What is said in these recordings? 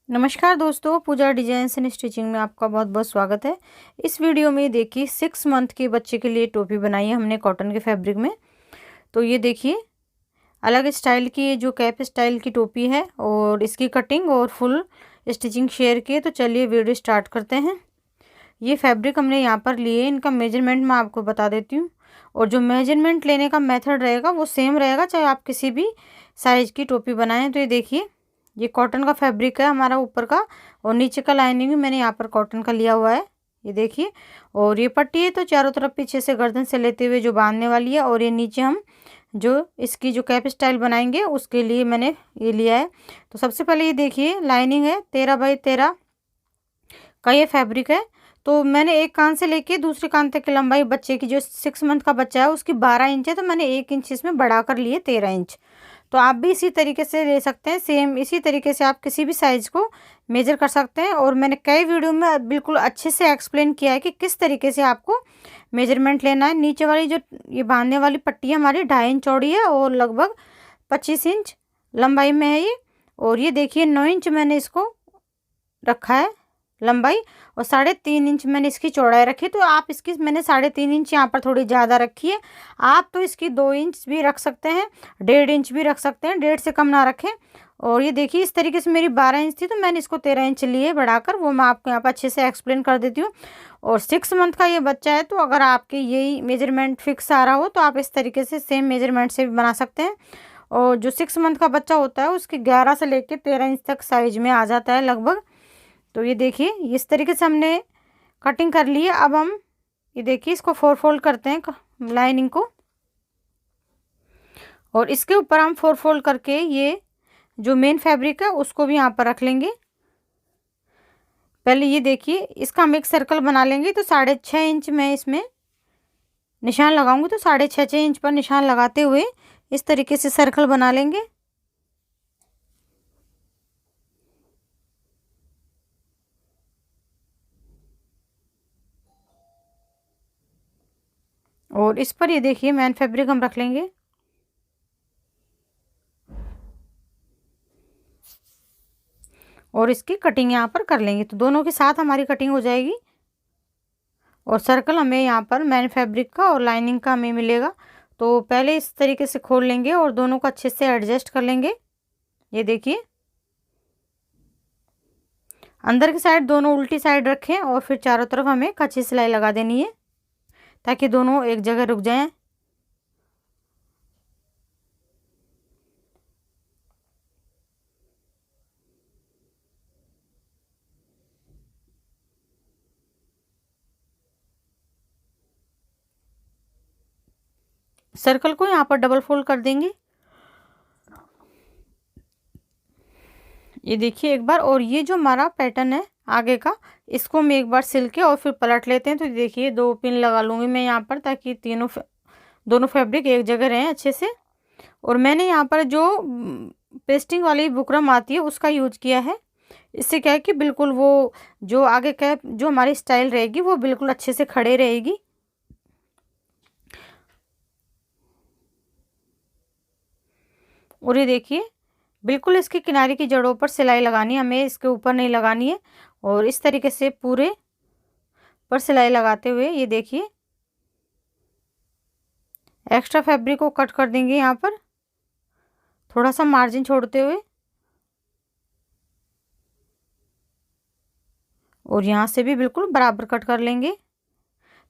नमस्कार दोस्तों, पूजा designs and stitching में आपका बहुत बहुत स्वागत है। इस वीडियो में देखिए 6 मंथ के बच्चे के लिए टोपी बनाई है हमने कॉटन के फैब्रिक में। तो ये देखिए अलग स्टाइल की, ये जो कैप स्टाइल की टोपी है और इसकी कटिंग और फुल स्टिचिंग शेयर की। तो चलिए वीडियो स्टार्ट करते हैं। ये फैब्रिक हमने यहाँ पर लिए, इनका मेजरमेंट मैं आपको बता देती हूँ। और जो मेजरमेंट लेने का मेथड रहेगा वो सेम रहेगा, चाहे आप किसी भी साइज़ की टोपी बनाएं। तो ये देखिए ये कॉटन का फैब्रिक है हमारा ऊपर का, और नीचे का लाइनिंग भी मैंने यहाँ पर कॉटन का लिया हुआ है, ये देखिए। और ये पट्टी है तो चारों तरफ पीछे से गर्दन से लेते हुए जो बांधने वाली है। और ये नीचे हम जो इसकी जो कैप स्टाइल बनाएंगे उसके लिए मैंने ये लिया है। तो सबसे पहले ये देखिए लाइनिंग है 13x13 का ये फैब्रिक है। तो मैंने एक कान से लेके दूसरे कान तक की लंबाई बच्चे की, जो 6 मंथ का बच्चा है उसकी 12 इंच है, तो मैंने 1 इंच इसमें बढ़ाकर लिए 13 इंच। तो आप भी इसी तरीके से ले सकते हैं, सेम इसी तरीके से आप किसी भी साइज़ को मेजर कर सकते हैं। और मैंने कई वीडियो में बिल्कुल अच्छे से एक्सप्लेन किया है कि किस तरीके से आपको मेजरमेंट लेना है। नीचे वाली जो ये बांधने वाली पट्टी है हमारी 2.5 इंच चौड़ी है और लगभग 25 इंच लंबाई में है ये। और ये देखिए 9 इंच मैंने इसको रखा है लंबाई, और 3.5 इंच मैंने इसकी चौड़ाई रखी। तो आप इसकी मैंने 3.5 इंच यहाँ पर थोड़ी ज़्यादा रखी है। आप तो इसकी 2 इंच भी रख सकते हैं, 1.5 इंच भी रख सकते हैं, 1.5 से कम ना रखें। और ये देखिए इस तरीके से मेरी 12 इंच थी तो मैंने इसको 13 इंच लिए बढ़ाकर, वो मैं आपको यहाँ पर अच्छे से एक्सप्लेन कर देती हूँ। और 6 मंथ का ये बच्चा है, तो अगर आपके यही मेजरमेंट फिक्स आ रहा हो तो आप इस तरीके से सेम मेजरमेंट से भी बना सकते हैं। और जो 6 मंथ का बच्चा होता है उसके 11 से लेकर 13 इंच तक साइज में आ जाता है लगभग। तो ये देखिए इस तरीके से हमने कटिंग कर ली है। अब हम ये देखिए इसको 4 फोल्ड करते हैं लाइनिंग को, और इसके ऊपर हम 4 फोल्ड करके ये जो मेन फैब्रिक है उसको भी यहाँ पर रख लेंगे। पहले ये देखिए इसका हम एक सर्कल बना लेंगे। तो 6.5 इंच में इसमें निशान लगाऊंगी, तो 6.5 इंच पर निशान लगाते हुए इस तरीके से सर्कल बना लेंगे। और इस पर ये देखिए मेन फैब्रिक हम रख लेंगे। और इसकी कटिंग यहाँ पर कर लेंगे, तो दोनों के साथ हमारी कटिंग हो जाएगी। और सर्कल हमें यहाँ पर मैन फैब्रिक का और लाइनिंग का हमें मिलेगा। तो पहले इस तरीके से खोल लेंगे और दोनों को अच्छे से एडजस्ट कर लेंगे। ये देखिए अंदर की साइड दोनों उल्टी साइड रखें और फिर चारों तरफ हमें कच्ची सिलाई लगा देनी है ताकि दोनों एक जगह रुक जाएं। सर्कल को यहाँ पर डबल फोल्ड कर देंगे, ये देखिए एक बार। और ये जो हमारा पैटर्न है आगे का, इसको हम एक बार सिल के और फिर पलट लेते हैं। तो देखिए 2 पिन लगा लूँगी मैं यहाँ पर ताकि दोनों फैब्रिक एक जगह रहें अच्छे से। और मैंने यहाँ पर जो पेस्टिंग वाली बुकरम आती है उसका यूज किया है। इससे क्या है कि बिल्कुल वो जो आगे कैप जो हमारी स्टाइल रहेगी वो बिल्कुल अच्छे से खड़े रहेगी। और ये देखिए बिल्कुल इसके किनारे की जड़ों पर सिलाई लगानी है हमें, इसके ऊपर नहीं लगानी है। और इस तरीके से पूरे पर सिलाई लगाते हुए ये देखिए एक्स्ट्रा फैब्रिक को कट कर देंगे यहाँ पर, थोड़ा सा मार्जिन छोड़ते हुए। और यहाँ से भी बिल्कुल बराबर कट कर लेंगे।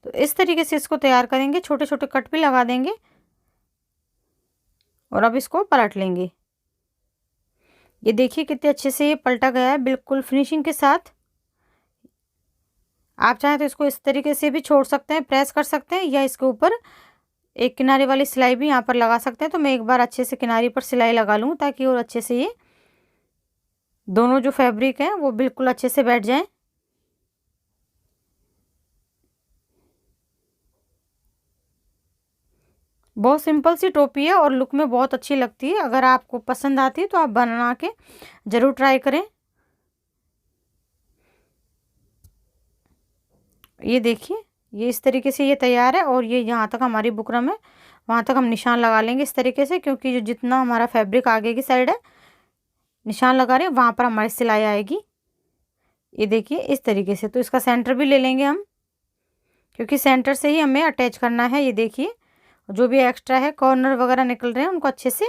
तो इस तरीके से इसको तैयार करेंगे, छोटे छोटे कट भी लगा देंगे। और अब इसको पलट लेंगे। ये देखिए कितने अच्छे से ये पलटा गया है बिल्कुल फिनिशिंग के साथ। आप चाहें तो इसको इस तरीके से भी छोड़ सकते हैं, प्रेस कर सकते हैं, या इसके ऊपर एक किनारे वाली सिलाई भी यहाँ पर लगा सकते हैं। तो मैं एक बार अच्छे से किनारे पर सिलाई लगा लूँ ताकि और अच्छे से ये दोनों जो फैब्रिक हैं वो बिल्कुल अच्छे से बैठ जाएं। बहुत सिंपल सी टोपी है और लुक में बहुत अच्छी लगती है। अगर आपको पसंद आती है तो आप बना के ज़रूर ट्राई करें। ये देखिए ये इस तरीके से ये तैयार है। और ये यहाँ तक हमारी बुकरम है, वहाँ तक हम निशान लगा लेंगे इस तरीके से, क्योंकि जो जितना हमारा फैब्रिक आगे की साइड है निशान लगा रहे हैं वहाँ पर हमारी सिलाई आएगी। ये देखिए इस तरीके से। तो इसका सेंटर भी ले लेंगे हम, क्योंकि सेंटर से ही हमें अटैच करना है। ये देखिए जो भी एक्स्ट्रा है, कॉर्नर वगैरह निकल रहे हैं, उनको अच्छे से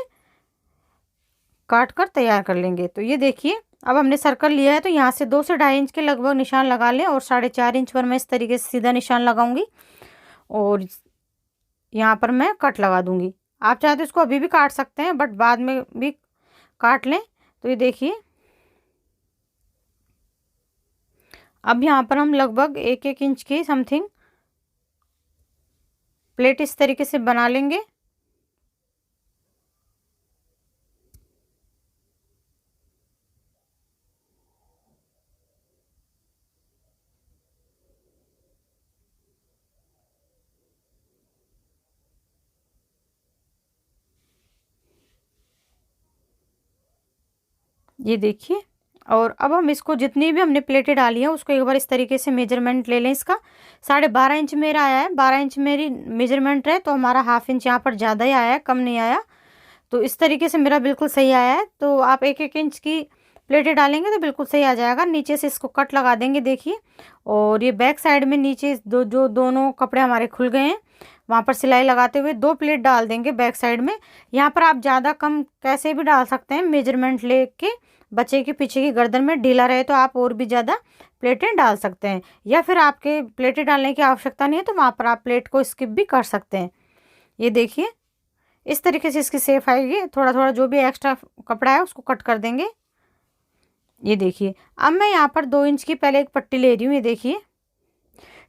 काट कर तैयार कर लेंगे। तो ये देखिए अब हमने सर्कल लिया है, तो यहाँ से 2 से 2.5 इंच के लगभग निशान लगा लें और 4.5 इंच पर मैं इस तरीके से सीधा निशान लगाऊंगी और यहाँ पर मैं कट लगा दूंगी। आप चाहे तो इसको अभी भी काट सकते हैं, बट बाद में भी काट लें। तो ये देखिए अब यहाँ पर हम लगभग 1-1 इंच की समथिंग प्लेट इस तरीके से बना लेंगे। ये देखिए, और अब हम इसको जितनी भी हमने प्लेटें डाली हैं उसको एक बार इस तरीके से मेजरमेंट ले लें। इसका 12.5 इंच मेरा आया है, 12 इंच मेरी मेजरमेंट है, तो हमारा हाफ इंच यहाँ पर ज़्यादा ही आया है, कम नहीं आया। तो इस तरीके से मेरा बिल्कुल सही आया है। तो आप 1-1 इंच की प्लेटें डालेंगे तो बिल्कुल सही आ जाएगा। नीचे से इसको कट लगा देंगे देखिए, और ये बैक साइड में नीचे जो दोनों कपड़े हमारे खुल गए हैं वहाँ पर सिलाई लगाते हुए 2 प्लेट डाल देंगे बैक साइड में। यहाँ पर आप ज़्यादा कम कैसे भी डाल सकते हैं, मेजरमेंट लेके बच्चे के पीछे की गर्दन में ढीला रहे तो आप और भी ज़्यादा प्लेटें डाल सकते हैं, या फिर आपके प्लेटें डालने की आवश्यकता नहीं है तो वहाँ पर आप प्लेट को स्किप भी कर सकते हैं। ये देखिए इस तरीके से इसकी शेप आएगी। थोड़ा थोड़ा जो भी एक्स्ट्रा कपड़ा है उसको कट कर देंगे। ये देखिए अब मैं यहाँ पर 2 इंच की पहले एक पट्टी ले रही हूँ। ये देखिए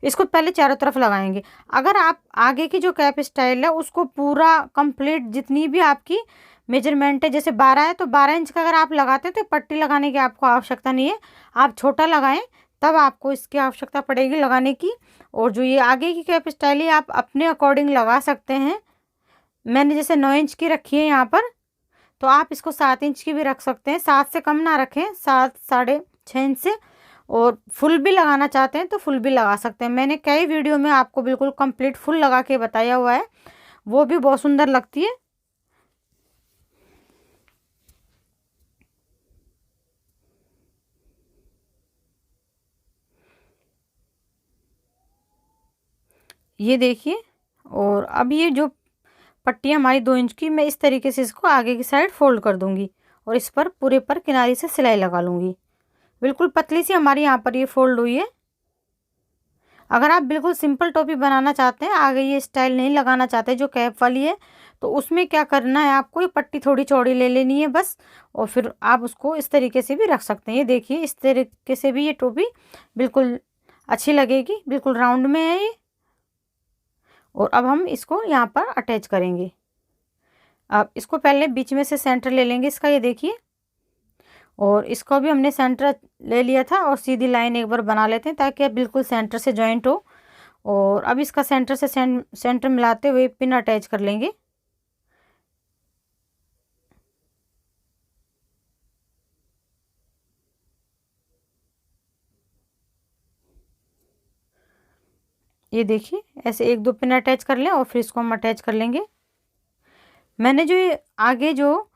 इसको पहले चारों तरफ लगाएंगे। अगर आप आगे की जो कैप स्टाइल है उसको पूरा कंप्लीट जितनी भी आपकी मेजरमेंट है, जैसे 12 है तो 12 इंच का अगर आप लगाते हैं तो पट्टी लगाने की आपको आवश्यकता नहीं है। आप छोटा लगाएं तब आपको इसकी आवश्यकता पड़ेगी लगाने की। और जो ये आगे की कैप स्टाइल है आप अपने अकॉर्डिंग लगा सकते हैं। मैंने जैसे 9 इंच की रखी है यहाँ पर, तो आप इसको 7 इंच की भी रख सकते हैं। 7 से कम ना रखें, 7 6.5 इंच से। और फुल भी लगाना चाहते हैं तो फुल भी लगा सकते हैं। मैंने कई वीडियो में आपको बिल्कुल कंप्लीट फुल लगा के बताया हुआ है, वो भी बहुत सुंदर लगती है। ये देखिए, और अब ये जो पट्टी हमारी 2 इंच की, मैं इस तरीके से इसको आगे की साइड फोल्ड कर दूंगी और इस पर पूरे पर किनारे से सिलाई लगा लूँगी। बिल्कुल पतली सी हमारी यहाँ पर ये फोल्ड हुई है। अगर आप बिल्कुल सिंपल टोपी बनाना चाहते हैं, आगे ये स्टाइल नहीं लगाना चाहते जो कैप वाली है, तो उसमें क्या करना है आपको, ये पट्टी थोड़ी चौड़ी ले लेनी है बस, और फिर आप उसको इस तरीके से भी रख सकते हैं। ये देखिए इस तरीके से भी ये टोपी बिल्कुल अच्छी लगेगी, बिल्कुल राउंड में है ये। और अब हम इसको यहाँ पर अटैच करेंगे। अब इसको पहले बीच में से सेंटर ले लेंगे इसका, ये देखिए, और इसको भी हमने सेंटर ले लिया था और सीधी लाइन एक बार बना लेते हैं ताकि बिल्कुल सेंटर से जॉइंट हो। और अब इसका सेंटर से सेंटर मिलाते हुए पिन अटैच कर लेंगे। ये देखिए ऐसे 1-2 पिन अटैच कर लें और फिर इसको हम अटैच कर लेंगे। मैंने जो ये आगे जो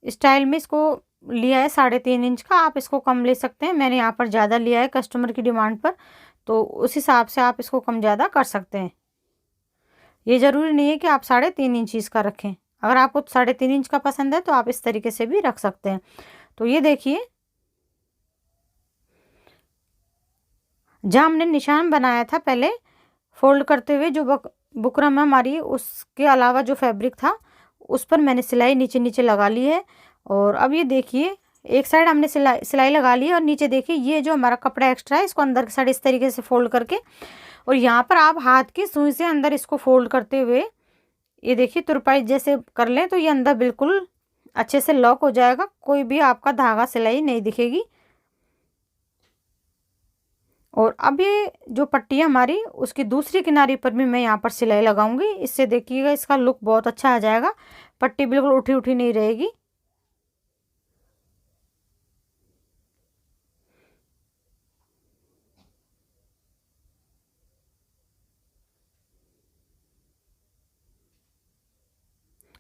स्टाइल में इसको लिया है 3.5 इंच का, आप इसको कम ले सकते हैं। मैंने यहाँ पर ज़्यादा लिया है कस्टमर की डिमांड पर, तो उस हिसाब से आप इसको कम ज़्यादा कर सकते हैं। ये ज़रूरी नहीं है कि आप 3.5 इंच इसका रखें। अगर आपको 3.5 इंच का पसंद है तो आप इस तरीके से भी रख सकते हैं। तो ये देखिए जहाँ हमने निशान बनाया था पहले फोल्ड करते हुए, जो बुकरम है हमारी, उसके अलावा जो फैब्रिक था उस पर मैंने सिलाई नीचे नीचे लगा ली है। और अब ये देखिए एक साइड हमने सिलाई लगा ली है, और नीचे देखिए ये जो हमारा कपड़ा एक्स्ट्रा है इसको अंदर की साइड इस तरीके से फोल्ड करके, और यहाँ पर आप हाथ की सुई से अंदर इसको फोल्ड करते हुए ये देखिए तुरपाई जैसे कर लें तो ये अंदर बिल्कुल अच्छे से लॉक हो जाएगा, कोई भी आपका धागा सिलाई नहीं दिखेगी। और अब ये जो पट्टी है हमारी उसकी दूसरी किनारी पर भी मैं यहाँ पर सिलाई लगाऊंगी। इससे देखिएगा इसका लुक बहुत अच्छा आ जाएगा, पट्टी बिल्कुल उठी उठी नहीं रहेगी।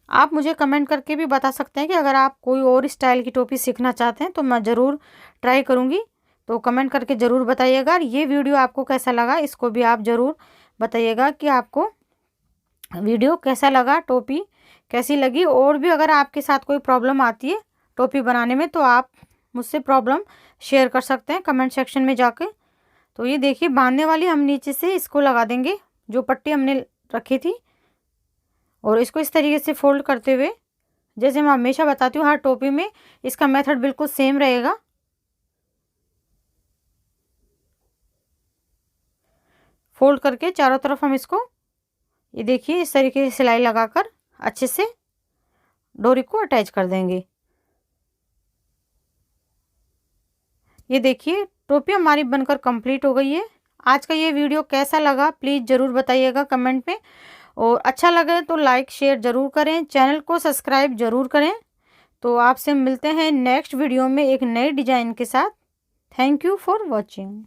आप मुझे कमेंट करके भी बता सकते हैं कि अगर आप कोई और स्टाइल की टोपी सीखना चाहते हैं तो मैं ज़रूर ट्राई करूँगी। तो कमेंट करके ज़रूर बताइएगा। ये वीडियो आपको कैसा लगा इसको भी आप ज़रूर बताइएगा कि आपको वीडियो कैसा लगा, टोपी कैसी लगी। और भी अगर आपके साथ कोई प्रॉब्लम आती है टोपी बनाने में तो आप मुझसे प्रॉब्लम शेयर कर सकते हैं कमेंट सेक्शन में जाके। तो ये देखिए बांधने वाली हम नीचे से इसको लगा देंगे जो पट्टी हमने रखी थी, और इसको इस तरीके से फोल्ड करते हुए, जैसे मैं हमेशा बताती हूँ हर टोपी में इसका मेथड बिल्कुल सेम रहेगा। फोल्ड करके चारों तरफ हम इसको ये देखिए इस तरीके से सिलाई लगाकर अच्छे से डोरी को अटैच कर देंगे। ये देखिए टोपी हमारी बनकर कंप्लीट हो गई है। आज का ये वीडियो कैसा लगा प्लीज़ ज़रूर बताइएगा कमेंट में, और अच्छा लगे तो लाइक शेयर ज़रूर करें, चैनल को सब्सक्राइब ज़रूर करें। तो आपसे मिलते हैं नेक्स्ट वीडियो में एक नए डिज़ाइन के साथ। Thank you for watching.